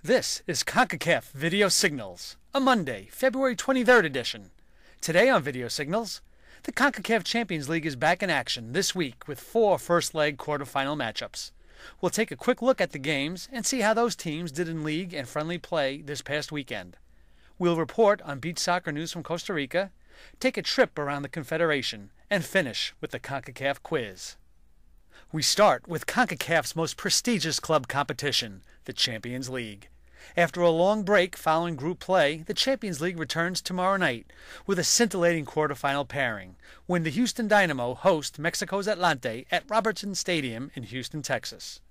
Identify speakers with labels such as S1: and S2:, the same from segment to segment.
S1: This is Concacaf Video Signals, a Monday, February 23rd edition. Today on Video Signals, the Concacaf Champions League is back in action this week with 4 first-leg quarterfinal matchups. We'll take a quick look at the games and see how those teams did in league and friendly play this past weekend. We'll report on beach soccer news from Costa Rica, take a trip around the Confederation, and finish with the Concacaf quiz. We start with CONCACAF's most prestigious club competition, the Champions League. After a long break following group play, the Champions League returns tomorrow night with a scintillating quarterfinal pairing when the Houston Dynamo host Mexico's Atlante at Robertson Stadium in Houston, Texas.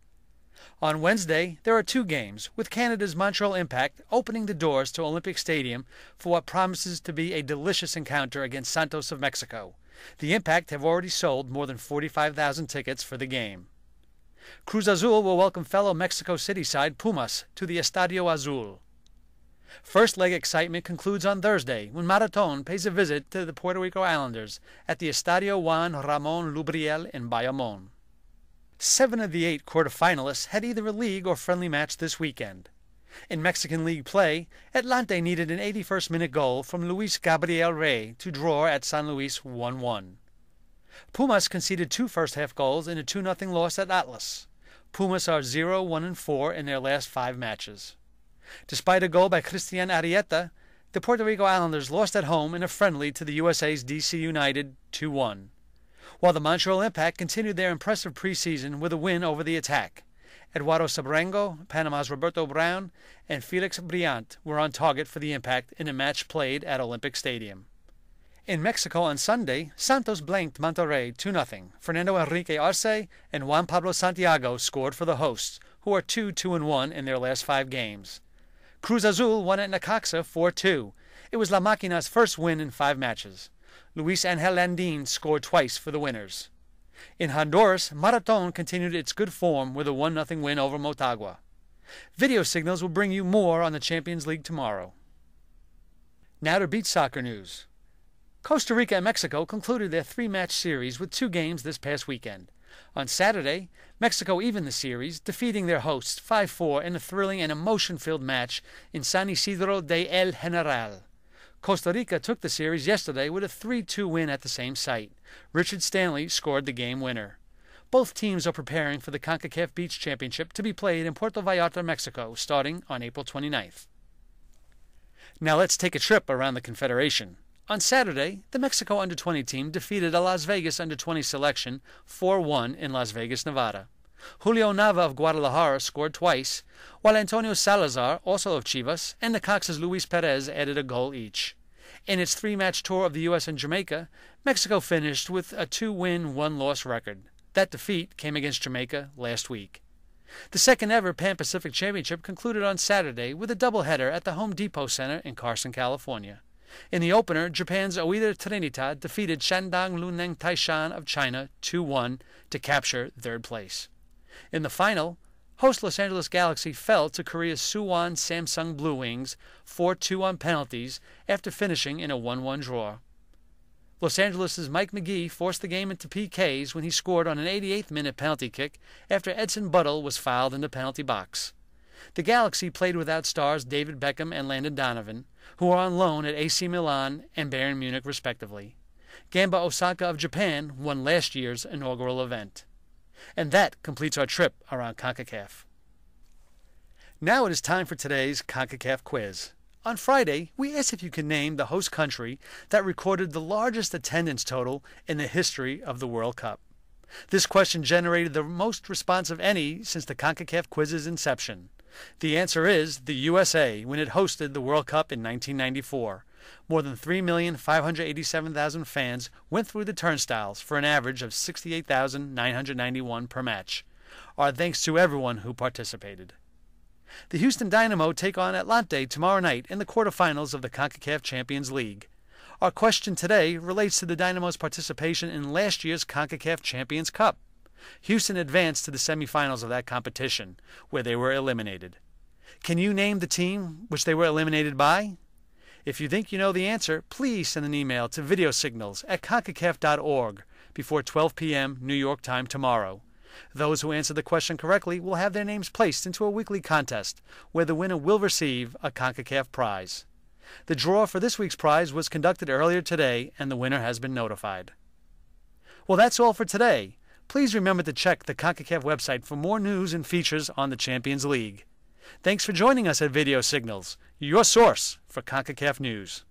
S1: On Wednesday, there are 2 games, with Canada's Montreal Impact opening the doors to Olympic Stadium for what promises to be a delicious encounter against Santos of Mexico. The Impact have already sold more than 45,000 tickets for the game. Cruz Azul will welcome fellow Mexico City side Pumas to the Estadio Azul. First leg excitement concludes on Thursday when Marathon pays a visit to the Puerto Rico Islanders at the Estadio Juan Ramon Lubriel in Bayamon. 7 of the 8 quarterfinalists had either a league or friendly match this weekend. In Mexican League play, Atlante needed an 81st-minute goal from Luis Gabriel Rey to draw at San Luis 1-1. Pumas conceded 2 first-half goals in a 2-0 loss at Atlas. Pumas are 0-1-4 in their last 5 matches. Despite a goal by Cristian Arrieta, the Puerto Rico Islanders lost at home in a friendly to the USA's DC United 2-1, while the Montreal Impact continued their impressive preseason with a win over the Attack. Eduardo Sabrango, Panama's Roberto Brown, and Felix Briant were on target for the Impact in a match played at Olympic Stadium. In Mexico on Sunday, Santos blanked Monterrey 2-0. Fernando Enrique Arce and Juan Pablo Santiago scored for the hosts, who are 2-1 in their last 5 games. Cruz Azul won at Necaxa 4-2. It was La Maquina's first win in 5 matches. Luis Angel Landin scored twice for the winners. In Honduras, Marathon continued its good form with a 1-0 win over Motagua. Video Signals will bring you more on the Champions League tomorrow. Now to beach soccer news. Costa Rica and Mexico concluded their 3-match series with 2 games this past weekend. On Saturday, Mexico evened the series, defeating their hosts 5-4 in a thrilling and emotion-filled match in San Isidro de El General. Costa Rica took the series yesterday with a 3-2 win at the same site. Richard Stanley scored the game winner. Both teams are preparing for the CONCACAF Beach Championship to be played in Puerto Vallarta, Mexico, starting on April 29th. Now let's take a trip around the Confederation. On Saturday, the Mexico Under-20 team defeated a Las Vegas Under-20 selection 4-1 in Las Vegas, Nevada. Julio Nava of Guadalajara scored twice, while Antonio Salazar, also of Chivas, and Necaxa's Luis Perez added a goal each. In its 3-match tour of the U.S. and Jamaica, Mexico finished with a 2-win, 1-loss record. That defeat came against Jamaica last week. The second-ever Pan Pacific Championship concluded on Saturday with a doubleheader at the Home Depot Center in Carson, California. In the opener, Japan's Oita Trinidad defeated Shandong Luneng Taishan of China 2-1 to capture 3rd place. In the final, host Los Angeles Galaxy fell to Korea's Suwon Samsung Blue Wings 4-2 on penalties after finishing in a 1-1 draw. Los Angeles' Mike McGee forced the game into PKs when he scored on an 88th-minute penalty kick after Edson Buttle was fouled in the penalty box. The Galaxy played without stars David Beckham and Landon Donovan, who are on loan at AC Milan and Bayern Munich respectively. Gamba Osaka of Japan won last year's inaugural event. And that completes our trip around CONCACAF. Now it is time for today's CONCACAF quiz. On Friday, we asked if you could name the host country that recorded the largest attendance total in the history of the World Cup. This question generated the most response of any since the CONCACAF quiz's inception. The answer is the USA when it hosted the World Cup in 1994. More than 3,587,000 fans went through the turnstiles for an average of 68,991 per match. Our thanks to everyone who participated. The Houston Dynamo take on Atlante tomorrow night in the quarterfinals of the CONCACAF Champions League. Our question today relates to the Dynamo's participation in last year's CONCACAF Champions Cup. Houston advanced to the semifinals of that competition, where they were eliminated. Can you name the team which they were eliminated by? If you think you know the answer, please send an email to VideoSignals@concacaf.org before 12 p.m. New York time tomorrow. Those who answer the question correctly will have their names placed into a weekly contest where the winner will receive a Concacaf prize. The draw for this week's prize was conducted earlier today, and the winner has been notified. Well, that's all for today. Please remember to check the Concacaf website for more news and features on the Champions League. Thanks for joining us at Video Signals, your source for Concacaf news.